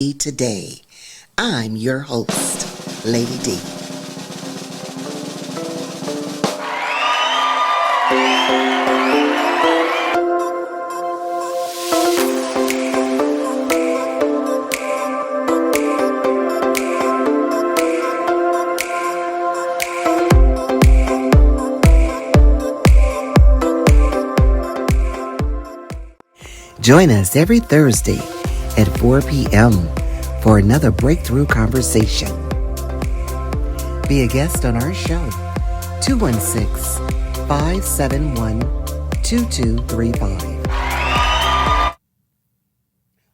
Today. I'm your host, Lady D. Join us every Thursday at 4 p.m. for another breakthrough conversation. Be a guest on our show, 216-571-2235.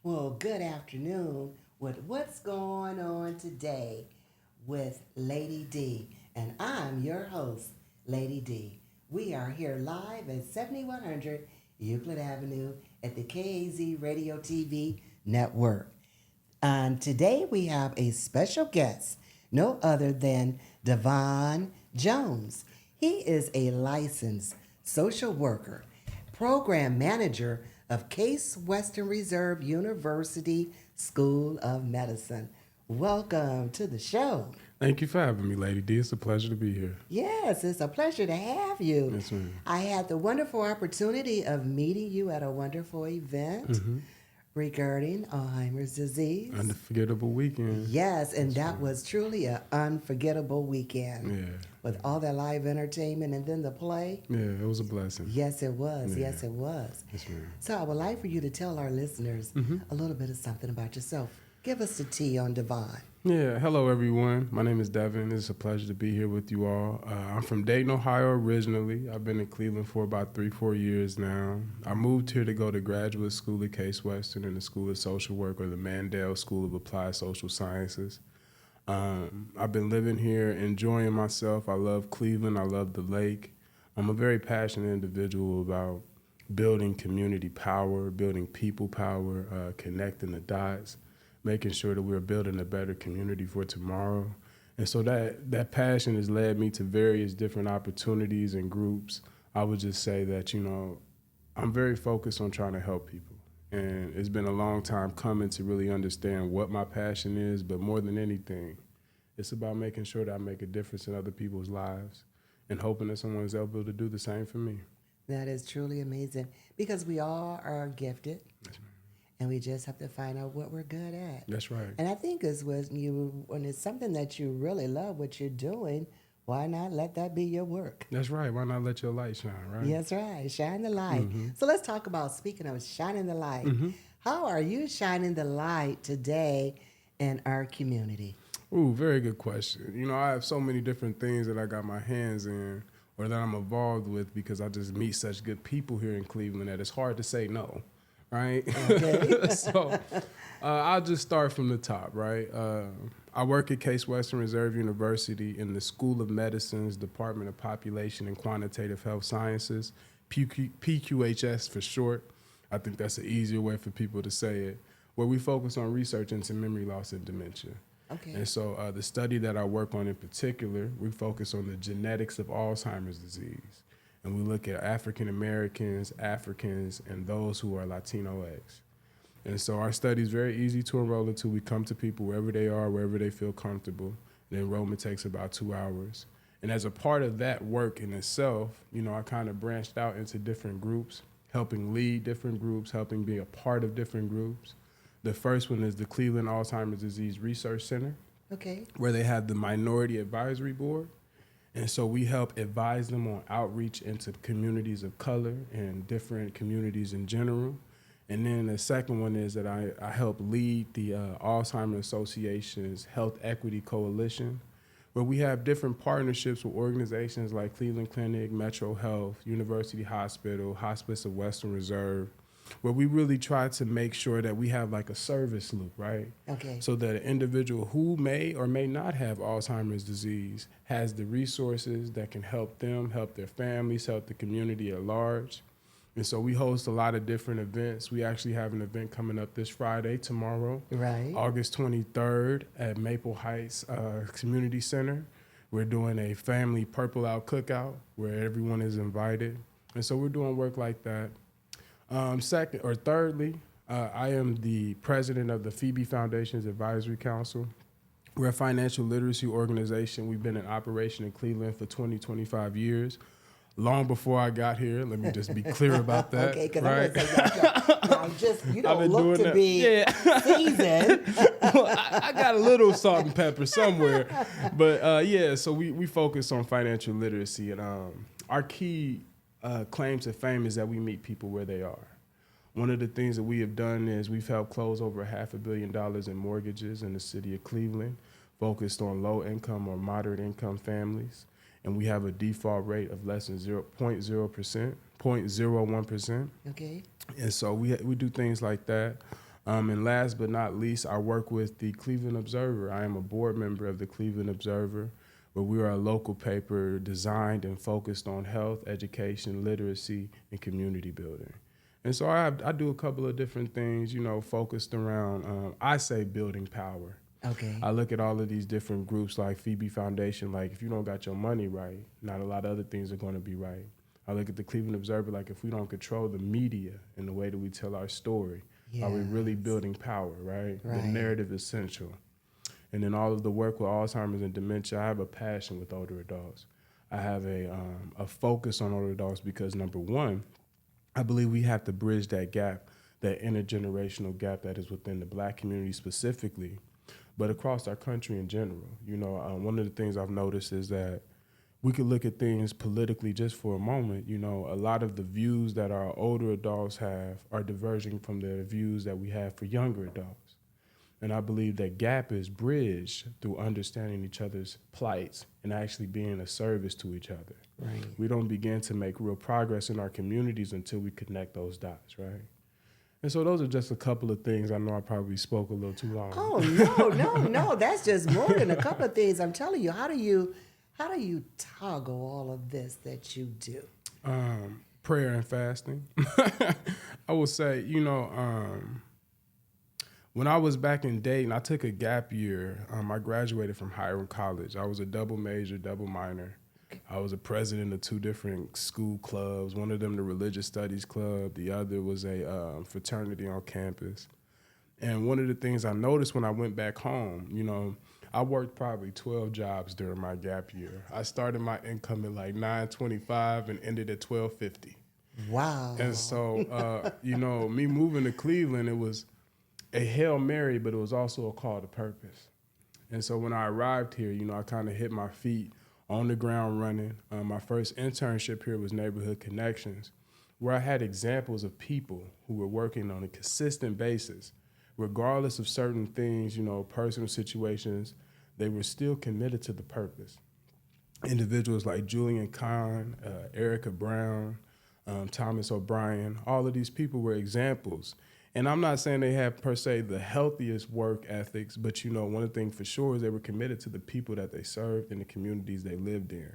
Well, good afternoon with what's going on today with Lady D. And I'm your host, Lady D. We are here live at 7100 Euclid Avenue at the KAZ Radio TV Network. And today we have a special guest, no other than Devon Jones. He is a licensed social worker, program manager of Case Western Reserve University School of Medicine. Welcome to the show. Thank you for having me, Lady D. It's a pleasure to be here. Yes, it's a pleasure to have you. Yes, ma'am. I had the wonderful opportunity of meeting you at a wonderful event regarding Alzheimer's disease. Unforgettable weekend. Yes, and that was truly an unforgettable weekend. Yeah. With all that live entertainment and then the play. Yeah, it was a blessing. Yes, it was. Yeah. Yes, it was. Yes, ma'am. So I would like for you to tell our listeners a little bit of something about yourself. Give us the tea on Devon. Yeah, hello, everyone. My name is Devon. It's a pleasure to be here with you all. I'm from Dayton, Ohio originally. I've been in Cleveland for about 3-4 years now. I moved here to go to graduate school at Case Western in the School of Social Work, or the Mandel School of Applied Social Sciences. I've been living here, enjoying myself. I love Cleveland. I love the lake. I'm a very passionate individual about building community power, building people power, connecting the dots, making sure that we're building a better community for tomorrow. And so that passion has led me to various different opportunities and groups. I would just say that, I'm very focused on trying to help people. And it's been a long time coming to really understand what my passion is, but more than anything, it's about making sure that I make a difference in other people's lives and hoping that someone's able to do the same for me. That is truly amazing because we all are gifted. Yes, ma'am. And we just have to find out what we're good at. That's right. And I think when it's something that you really love what you're doing, why not let that be your work? That's right. Why not let your light shine, right? That's right. Shine the light. So let's talk about, speaking of shining the light, how are you shining the light today in our community? Ooh, very good question. I have so many different things that I got my hands in or that I'm involved with because I just meet such good people here in Cleveland that it's hard to say no. Right? Okay. So I'll just start from the top, right? I work at Case Western Reserve University in the School of Medicine's Department of Population and Quantitative Health Sciences, PQHS for short. I think that's an easier way for people to say it, where we focus on research into memory loss and dementia. Okay. And so the study that I work on in particular, we focus on the genetics of Alzheimer's disease. And we look at African Americans, Africans, and those who are Latinx. And so our study is very easy to enroll into. We come to people wherever they are, wherever they feel comfortable. The enrollment takes about 2 hours. And as a part of that work in itself, I kind of branched out into different groups, helping lead different groups, helping be a part of different groups. The first one is the Cleveland Alzheimer's Disease Research Center, where they have the Minority Advisory Board. And so we help advise them on outreach into communities of color and different communities in general. And then the second one is that I help lead the Alzheimer's Association's Health Equity Coalition, where we have different partnerships with organizations like Cleveland Clinic, Metro Health, University Hospital, Hospice of Western Reserve, where we really try to make sure that we have like a service loop, right? Okay. So that an individual who may or may not have Alzheimer's disease has the resources that can help them, help their families, help the community at large. And so we host a lot of different events. We actually have an event coming up this Friday, tomorrow, Right. August 23rd at Maple Heights Community Center. We're doing a family Purple Out cookout where everyone is invited. And so we're doing work like that. Thirdly, I am the president of the Phoebe Foundation's Advisory Council. We're a financial literacy organization. We've been in operation in Cleveland for 25 years. Long before I got here, let me just be clear about that. Okay, because right? I'm going to say, y'all just, you I've don't been look doing to that. be seasoned. Well, I got a little salt and pepper somewhere. But yeah, so we focus on financial literacy. And our key claim to fame is that we meet people where they are. One of the things that we have done is we've helped close over $500 million in mortgages in the city of Cleveland, focused on low income or moderate income families. And we have a default rate of less than 0.0%, 0.01%. Okay. And so we do things like that. And last but not least, I work with the Cleveland Observer. I am a board member of the Cleveland Observer, where we are a local paper designed and focused on health, education, literacy, and community building. And so I do a couple of different things, focused around, I say building power. Okay. I look at all of these different groups like Phoebe Foundation, like if you don't got your money right, not a lot of other things are going to be right. I look at the Cleveland Observer, like if we don't control the media and the way that we tell our story, are we really building power, right? The narrative is essential. And then all of the work with Alzheimer's and dementia, I have a passion with older adults. I have a focus on older adults because, number one, I believe we have to bridge that gap, that intergenerational gap that is within the Black community specifically, but across our country in general. One of the things I've noticed is that we could look at things politically just for a moment. A lot of the views that our older adults have are diverging from the views that we have for younger adults. And I believe that gap is bridged through understanding each other's plights and actually being a service to each other. Right. We don't begin to make real progress in our communities until we connect those dots, right? And so those are just a couple of things. I know I probably spoke a little too long. Oh, no. That's just more than a couple of things. I'm telling you, how do you toggle all of this that you do? Prayer and fasting. I would say, when I was back in Dayton, I took a gap year. I graduated from Hiram College. I was a double major, double minor. I was a president of 2 different school clubs. One of them, the Religious Studies Club. The other was a fraternity on campus. And one of the things I noticed when I went back home, I worked probably 12 jobs during my gap year. I started my income at like $9.25 and ended at $12.50. Wow. And so, me moving to Cleveland, it was a Hail Mary, but it was also a call to purpose. And so when I arrived here, I kind of hit my feet on the ground running. My first internship here was Neighborhood Connections, where I had examples of people who were working on a consistent basis, regardless of certain things, personal situations, they were still committed to the purpose. Individuals like Julian Kahn, Erica Brown, Thomas O'Brien, all of these people were examples. And I'm not saying they have per se the healthiest work ethics, but one thing for sure is they were committed to the people that they served and the communities they lived in.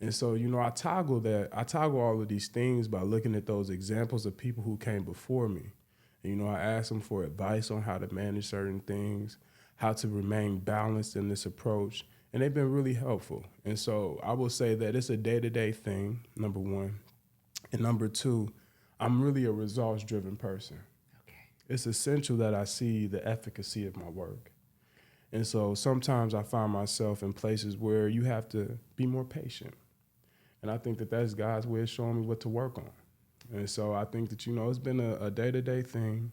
And so, I toggle all of these things by looking at those examples of people who came before me. And, I asked them for advice on how to manage certain things, how to remain balanced in this approach, and they've been really helpful. And so I will say that it's a day-to-day thing, number one. And number two, I'm really a results-driven person. It's essential that I see the efficacy of my work. And so sometimes I find myself in places where you have to be more patient. And I think that that's God's way of showing me what to work on. And so I think that, it's been a day-to-day thing.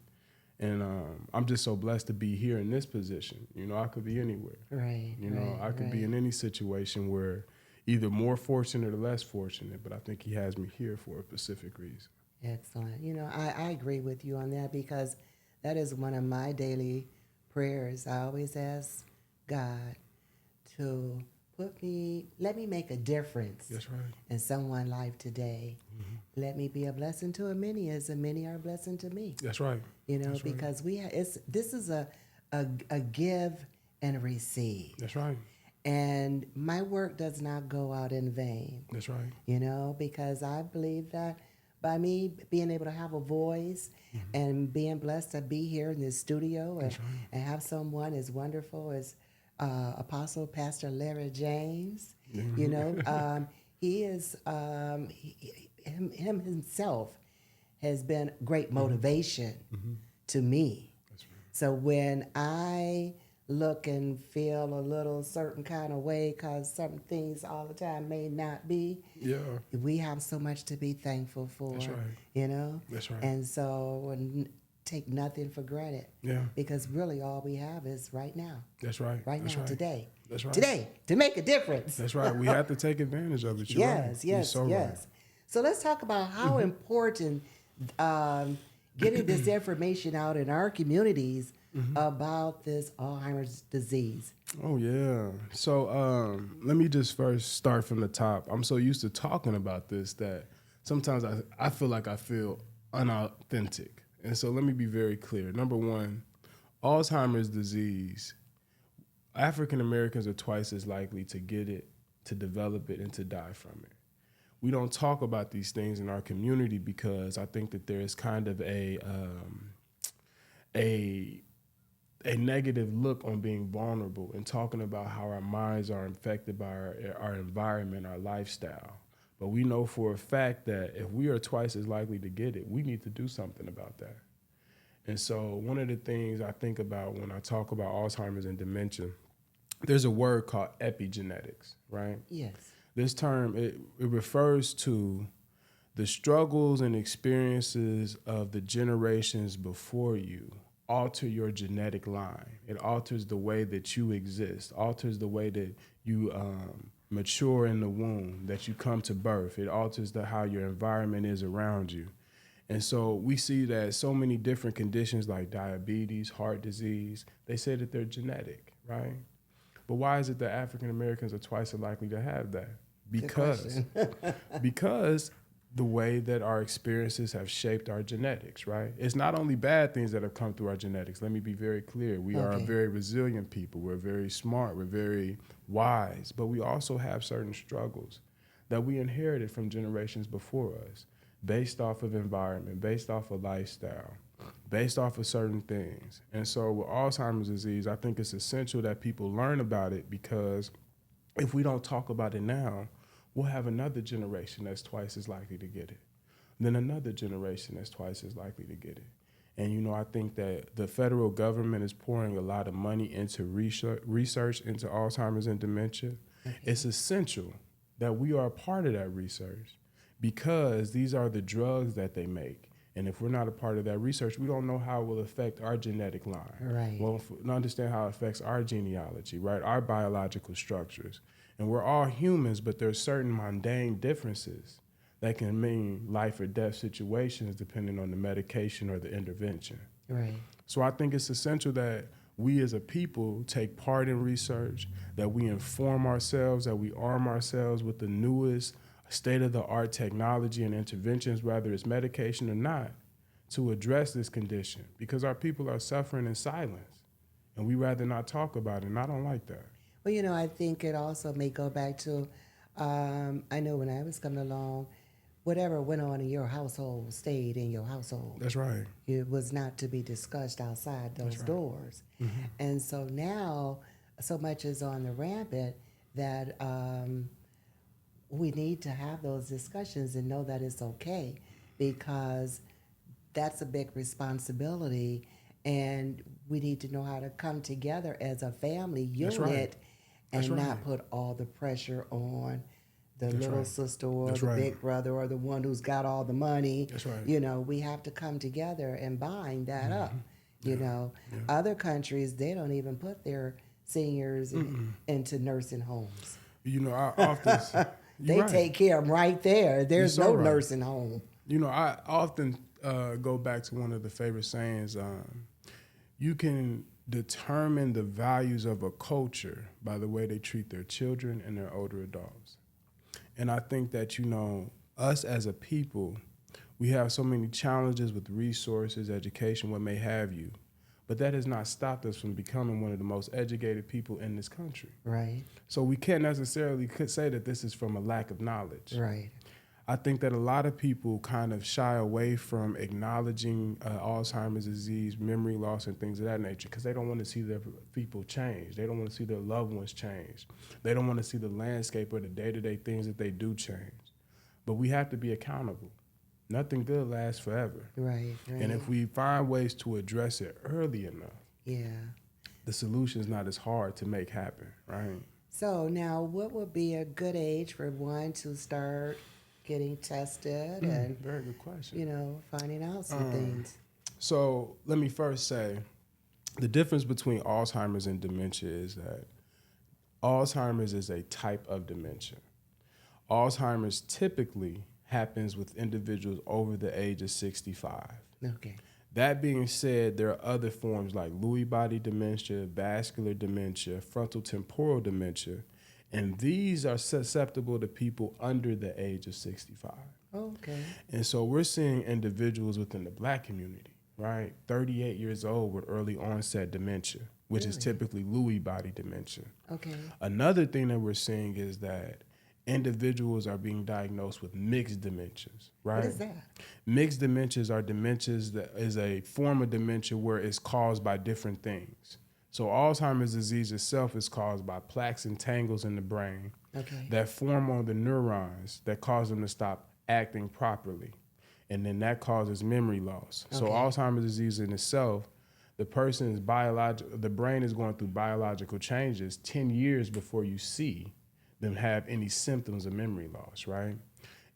And I'm just so blessed to be here in this position. I could be anywhere. Right. I could be in any situation where either more fortunate or less fortunate, but I think he has me here for a specific reason. Excellent. I agree with you on that because that is one of my daily prayers. I always ask God to let me make a difference. That's right. In someone's life today. Mm-hmm. Let me be a blessing to many as many are a blessing to me. That's right. That's because this is a give and receive. That's right. And my work does not go out in vain. That's right. Because I believe that by me being able to have a voice and being blessed to be here in this studio and have someone as wonderful as Apostle Pastor Larry James, he is him himself has been great motivation to me. That's right. So when I look and feel a little certain kind of way because certain things all the time may not be, Yeah, we have so much to be thankful that's for, right. you know? That's right. And so take nothing for granted Yeah, because really all we have is that's right. right That's now, right. today. That's right. Today, to make a difference. That's right. We have to take advantage of it. You're right. Yes, You're yes, so right. yes. So let's talk about how important getting this information out in our communities about this Alzheimer's disease. Oh yeah. So let me just first start from the top. I'm so used to talking about this that sometimes I feel like I feel unauthentic. And so let me be very clear. Number one, Alzheimer's disease, African Americans are twice as likely to get it, to develop it, and to die from it. We don't talk about these things in our community because I think that there is kind of a negative look on being vulnerable and talking about how our minds are infected by our environment, our lifestyle. But we know for a fact that if we are twice as likely to get it, we need to do something about that. And so one of the things I think about when I talk about Alzheimer's and dementia, there's a word called epigenetics, right? Yes. This term, it refers to the struggles and experiences of the generations before you alter your genetic line. It alters the way that you exist, alters the way that you mature in the womb, that you come to birth. It alters how your environment is around you. And so we see that so many different conditions like diabetes, heart disease, they say that they're genetic, right? But why is it that African Americans are twice as likely to have that? Because because the way that our experiences have shaped our genetics, right? It's not only bad things that have come through our genetics. Let me be very clear. We are a very resilient people. We're very smart. We're very wise. But we also have certain struggles that we inherited from generations before us based off of environment, based off of lifestyle, based off of certain things. And so with Alzheimer's disease, I think it's essential that people learn about it because if we don't talk about it now, we'll have another generation that's twice as likely to get it. Then another generation that's twice as likely to get it. And, you know, I think that the federal government is pouring a lot of money into research into Alzheimer's and dementia. It's essential that we are a part of that research because these are the drugs that they make. And if we're not a part of that research, we don't know how it will affect our genetic line. Right. We don't understand how it affects our genealogy, right? Our biological structures. And we're all humans, but there's certain mundane differences that can mean life or death situations depending on the medication or the intervention. Right. So I think it's essential that we as a people take part in research, that we inform ourselves, that we arm ourselves with the newest state-of-the-art technology and interventions, whether it's medication or not, to address this condition because our people are suffering in silence and we rather not talk about it, and I don't like that. Well, you know, I think it also may go back to, I know when I was coming along, whatever went on in your household stayed in your household. That's right. It was not to be discussed outside those doors. And so now, so much is on the rampant that we need to have those discussions and know that it's okay because that's a big responsibility and we need to know how to come together as a family unit and not put all the pressure on the little sister or the big brother or the one who's got all the money. That's right. You know, we have to come together and bind that up. You know, other countries, they don't even put their seniors into nursing homes. You know, I often... They take care of them right there. There's no nursing home. You know, I often go back to one of the favorite sayings, you can determine the values of a culture by the way they treat their children and their older adults. And I think that, you know, us as a people, we have so many challenges with resources, education, what may have you. But that has not stopped us from becoming one of the most educated people in this country. Right. So we can't necessarily say that this is from a lack of knowledge. Right. I think that a lot of people kind of shy away from acknowledging Alzheimer's disease, memory loss, and things of that nature because they don't want to see their people change. They don't want to see their loved ones change. They don't want to see the landscape or the day-to-day things that they do change. But we have to be accountable. Nothing good lasts forever. Right, And right. if we find ways to address it early enough, Yeah. the solution is not as hard to make happen, right? So now, what would be a good age for one to start getting tested and, Very good question. finding out some things? So let me first say the difference between Alzheimer's and dementia is that Alzheimer's is a type of dementia. Alzheimer's typically happens with individuals over the age of 65. Okay. That being said, there are other forms like Lewy body dementia, vascular dementia, frontal temporal dementia, and these are susceptible to people under the age of 65. Okay. And so we're seeing individuals within the Black community, right? 38 years old with early onset dementia, which is Really? typically Lewy body dementia. Okay. Another thing that we're seeing is that individuals are being diagnosed with mixed dementias, right? What is that? Mixed dementias are dementias that is a form of dementia where it's caused by different things. So Alzheimer's disease itself is caused by plaques and tangles in the brain Okay. that form on the neurons that cause them to stop acting properly. And then that causes memory loss. So Okay. Alzheimer's disease in itself, the the brain is going through biological changes 10 years before you see them have any symptoms of memory loss, right?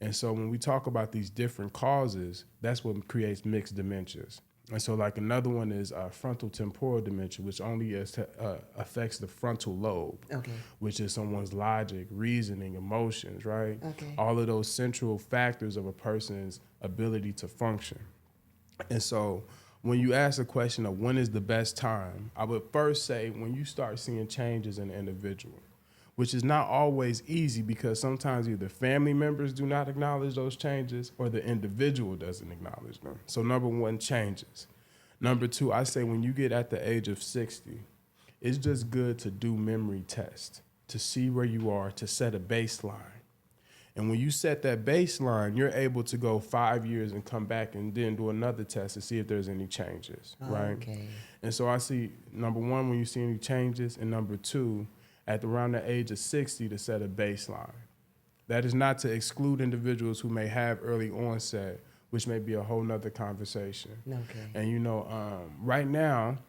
And so when we talk about these different causes, that's what creates mixed dementias. And so like another one is frontal temporal dementia, which only affects the frontal lobe, Okay. which is someone's logic, reasoning, emotions, right? Okay. All of those central factors of a person's ability to function. And so when you ask the question of when is the best time, I would first say when you start seeing changes in the individual, which is not always easy because sometimes either family members do not acknowledge those changes or the individual doesn't acknowledge them. So number one, changes. Number two, I say when you get at the age of 60, it's just good to do memory tests to see where you are, to set a baseline. And when you set that baseline, you're able to go 5 years and come back and then do another test to see if there's any changes, right? Okay. And so I see, number one, when you see any changes, and number two, at around the age of 60 to set a baseline. That is not to exclude individuals who may have early onset, which may be a whole nother conversation. Okay. And right now,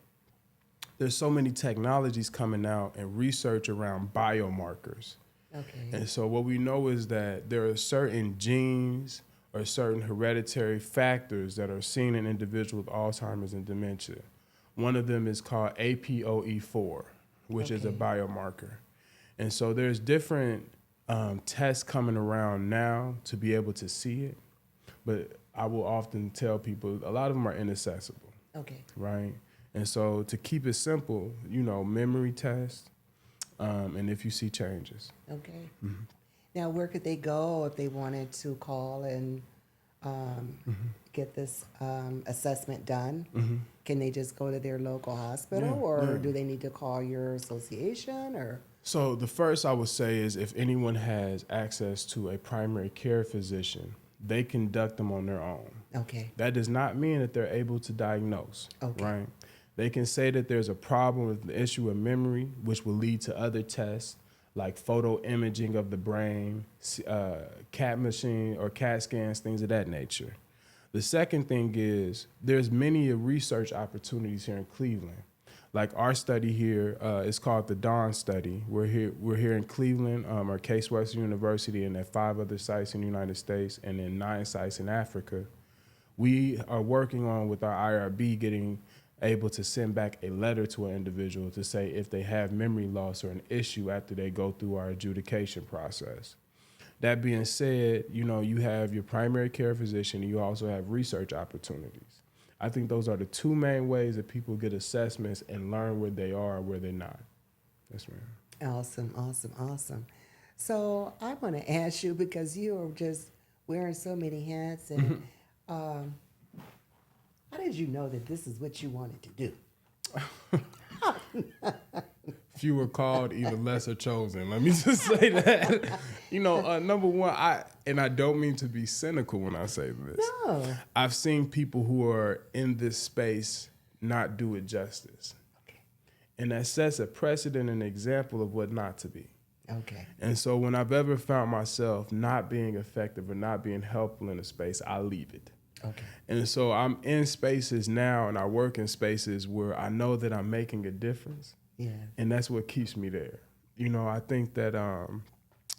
there's so many technologies coming out and research around biomarkers. Okay. And so what we know is that there are certain genes or certain hereditary factors that are seen in individuals with Alzheimer's and dementia. One of them is called APOE4, which is a Okay. biomarker. And so there's different tests coming around now to be able to see it. But I will often tell people a lot of them are inaccessible, Okay. right? And so to keep it simple, memory test, and if you see changes. Okay. Now, where could they go if they wanted to call and get this assessment done? Can they just go to their local hospital, Yeah, or yeah. do they need to call your association? Or So the first I would say is if anyone has access to a primary care physician, they conduct them on their own. okay, That does not mean that they're able to diagnose, Okay. right? They can say that there's a problem with the issue of memory, which will lead to other tests like photo imaging of the brain, CAT machine or CAT scans, things of that nature. The second thing is there's many research opportunities here in Cleveland. Like our study here is called the Dawn Study. We're here in Cleveland, or Case Western University, and at 5 other sites in the United States and in 9 sites in Africa. We are working on, with our IRB, getting able to send back a letter to an individual to say if they have memory loss or an issue after they go through our adjudication process. That being said, you have your primary care physician, and you also have research opportunities. I think those are the two main ways that people get assessments and learn where they are or where they're not. Yes, ma'am. awesome. So I want to ask you, because you are just wearing so many hats, and how did you know that this is what you wanted to do? Few are called, even less are chosen. Let me just say that. Number one, I don't mean to be cynical when I say this. No. I've seen people who are in this space not do it justice. Okay. And that sets a precedent and example of what not to be. Okay. And so when I've ever found myself not being effective or not being helpful in a space, I leave it. Okay. And so I'm in spaces now and I work in spaces where I know that I'm making a difference. Yeah. And that's what keeps me there. I think that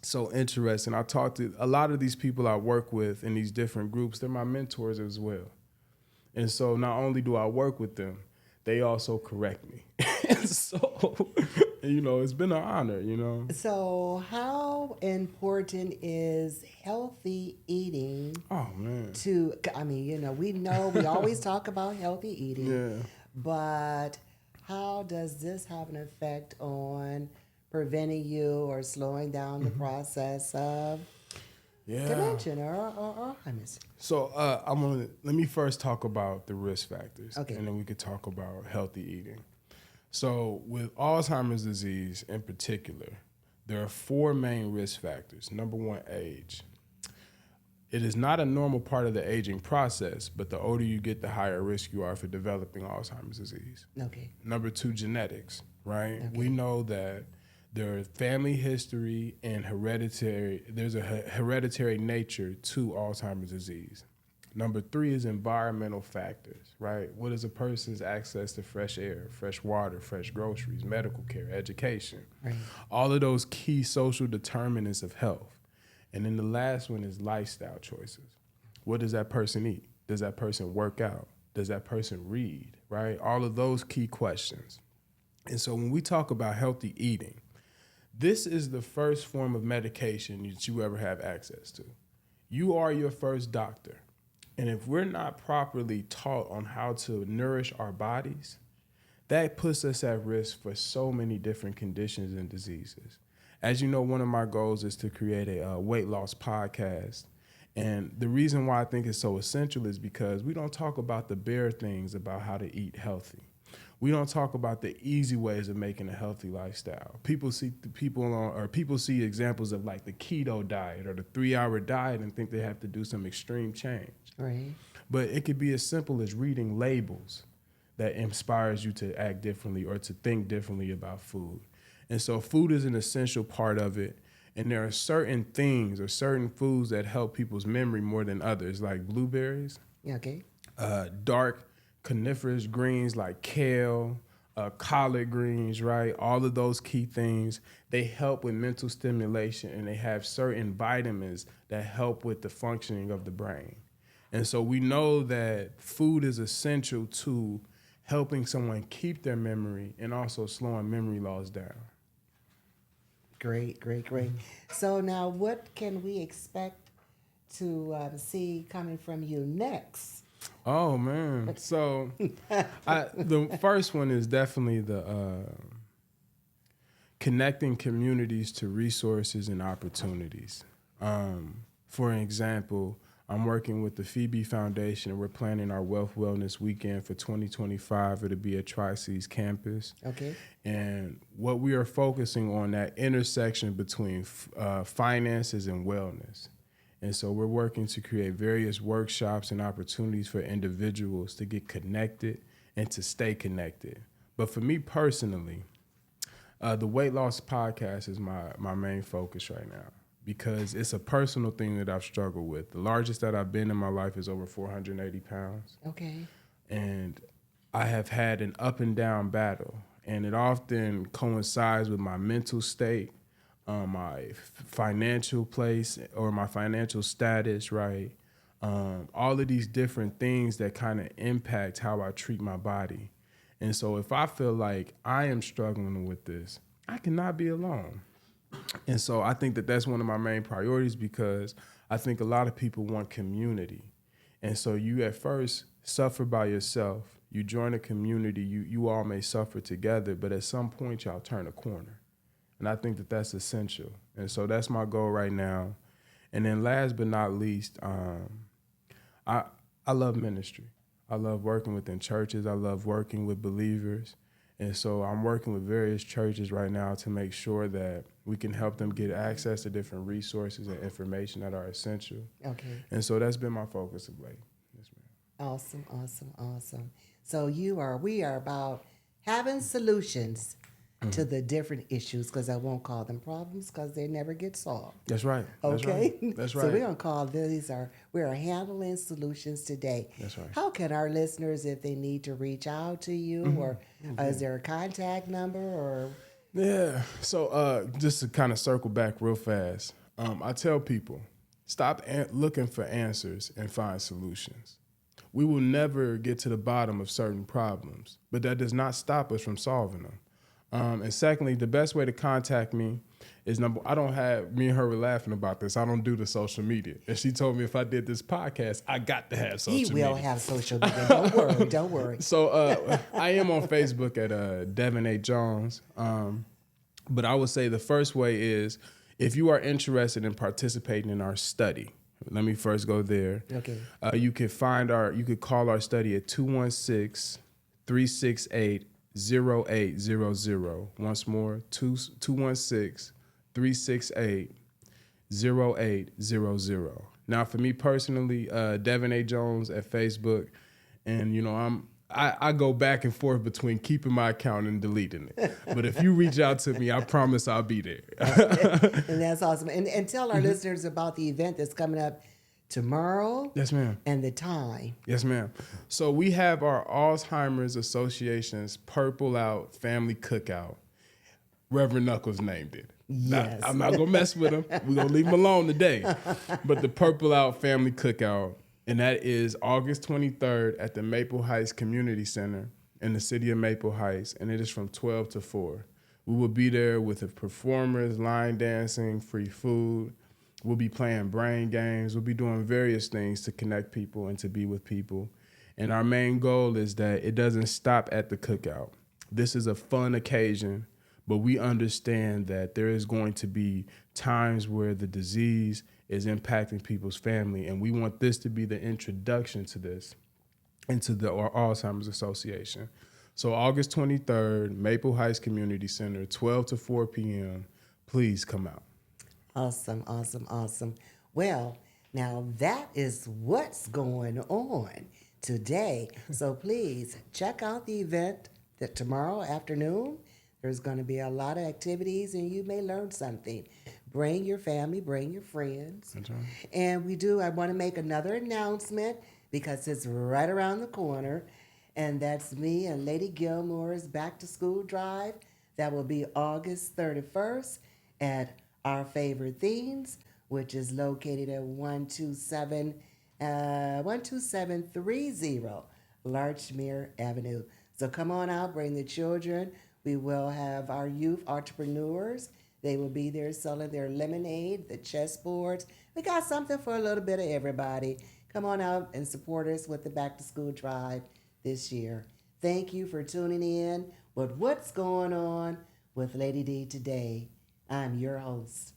so interesting. I talk to a lot of these people I work with in these different groups. They're my mentors as well. And so not only do I work with them, they also correct me. And so, it's been an honor. So, how important is healthy eating Oh, man. I mean, we know we always talk about healthy eating, Yeah. but how does this have an effect on preventing you or slowing down the process of Yeah. dementia or Alzheimer's? So let me first talk about the risk factors, Okay. and then we could talk about healthy eating. So with Alzheimer's disease in particular, there are 4 main risk factors. Number 1, age. It is not a normal part of the aging process, but the older you get, the higher risk you are for developing Alzheimer's disease. Okay. Number 2, genetics, right? Okay. We know that there's family history and there's a hereditary nature to Alzheimer's disease. Number 3 is environmental factors, right? What is a person's access to fresh air, fresh water, fresh groceries, medical care, education? Right. All of those key social determinants of health. And then the last one is lifestyle choices. What does that person eat? Does that person work out? Does that person read, right? All of those key questions. And so when we talk about healthy eating, this is the first form of medication that you ever have access to. You are your first doctor. And if we're not properly taught on how to nourish our bodies, that puts us at risk for so many different conditions and diseases. As you know, one of my goals is to create a weight loss podcast. And the reason why I think it's so essential is because we don't talk about the bare things about how to eat healthy. We don't talk about the easy ways of making a healthy lifestyle. People see examples of like the keto diet or the 3-hour diet and think they have to do some extreme change. Right. But it could be as simple as reading labels that inspires you to act differently or to think differently about food. And so food is an essential part of it. And there are certain things or certain foods that help people's memory more than others, like blueberries, Okay. dark coniferous greens like kale, collard greens, right? All of those key things, they help with mental stimulation, and they have certain vitamins that help with the functioning of the brain. And so we know that food is essential to helping someone keep their memory and also slowing memory loss down. Great, great, great. So now what can we expect to see coming from you next? Oh, man. So the first one is definitely the connecting communities to resources and opportunities. For example, I'm working with the Phoebe Foundation, and we're planning our Wealth Wellness Weekend for 2025. It'll be at Tri-Cities campus. Okay. And what we are focusing on, that intersection between finances and wellness. And so we're working to create various workshops and opportunities for individuals to get connected and to stay connected. But for me personally, the weight loss podcast is my main focus right now, because it's a personal thing that I've struggled with. The largest that I've been in my life is over 480 pounds. Okay. And I have had an up and down battle, and it often coincides with my mental state, my financial place or my financial status, right? All of these different things that kind of impact how I treat my body. And so if I feel like I am struggling with this, I cannot be alone. And so I think that that's one of my main priorities, because I think a lot of people want community. And so you at first suffer by yourself. You join a community, you all may suffer together, but at some point y'all turn a corner. And I think that that's essential. And so that's my goal right now. And then last but not least, I love ministry. I love working within churches. I love working with believers. And so I'm working with various churches right now to make sure that we can help them get access to different resources and information that are essential. Okay. And so that's been my focus of late. Yes, ma'am. Awesome, awesome, awesome. So we are about having solutions to the different issues, because I won't call them problems because they never get solved. That's right. Okay? That's So right. we're going to call we are handling solutions today. That's right. How can our listeners, if they need to reach out to you, or is there a contact number, or? Yeah. So just to kind of circle back real fast, I tell people, stop looking for answers and find solutions. We will never get to the bottom of certain problems, but that does not stop us from solving them. And secondly, the best way to contact me is me and her were laughing about this. I don't do the social media. And she told me if I did this podcast, I got to have social media. He will have social media. Don't worry. Don't worry. So I am on Facebook at Devon A. Jones. But I would say the first way is if you are interested in participating in our study. Let me first go there. Okay. You could call our study at 216-368-0800. Once more, 216-368-0800. Now, for me personally, Devon A. Jones at Facebook, and I go back and forth between keeping my account and deleting it. But if you reach out to me, I promise I'll be there. And that's awesome. And tell our listeners about the event that's coming up tomorrow. Yes, ma'am. And the time. Yes, ma'am. So we have our Alzheimer's Association's Purple Out Family Cookout. Reverend Knuckles named it. Yes. I'm not going to mess with him. We're going to leave him alone today. But the Purple Out Family Cookout, and that is August 23rd at the Maple Heights Community Center in the city of Maple Heights, and it is from 12 to 4. We will be there with the performers, line dancing, free food. We'll be playing brain games. We'll be doing various things to connect people and to be with people. And our main goal is that it doesn't stop at the cookout. This is a fun occasion, but we understand that there is going to be times where the disease is impacting people's family, and we want this to be the introduction to this into the Alzheimer's Association. So August 23rd, Maple Heights Community Center, 12 to 4 p.m. Please come out. Awesome, awesome, awesome. Well, now that is what's going on today. So please check out the event that tomorrow afternoon. There's going to be a lot of activities, and you may learn something. Bring your family, bring your friends. That's right. And I want to make another announcement because it's right around the corner, and that's me and Lady Gilmore's Back to School Drive. That will be August 31st at Our Favorite Themes, which is located at 12730 Larchmere Avenue. So come on out, bring the children. We will have our youth entrepreneurs. They will be there selling their lemonade, the chessboards. We got something for a little bit of everybody. Come on out and support us with the Back to School Drive this year. Thank you for tuning in with What's Going On with Lady D today. I'm your host.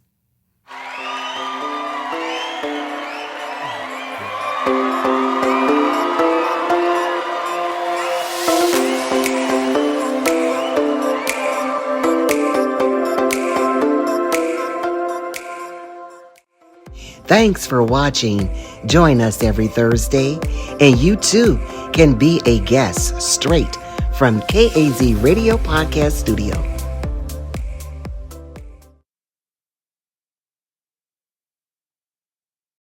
Thanks for watching. Join us every Thursday, and you too can be a guest straight from KAZ Radio Podcast Studio.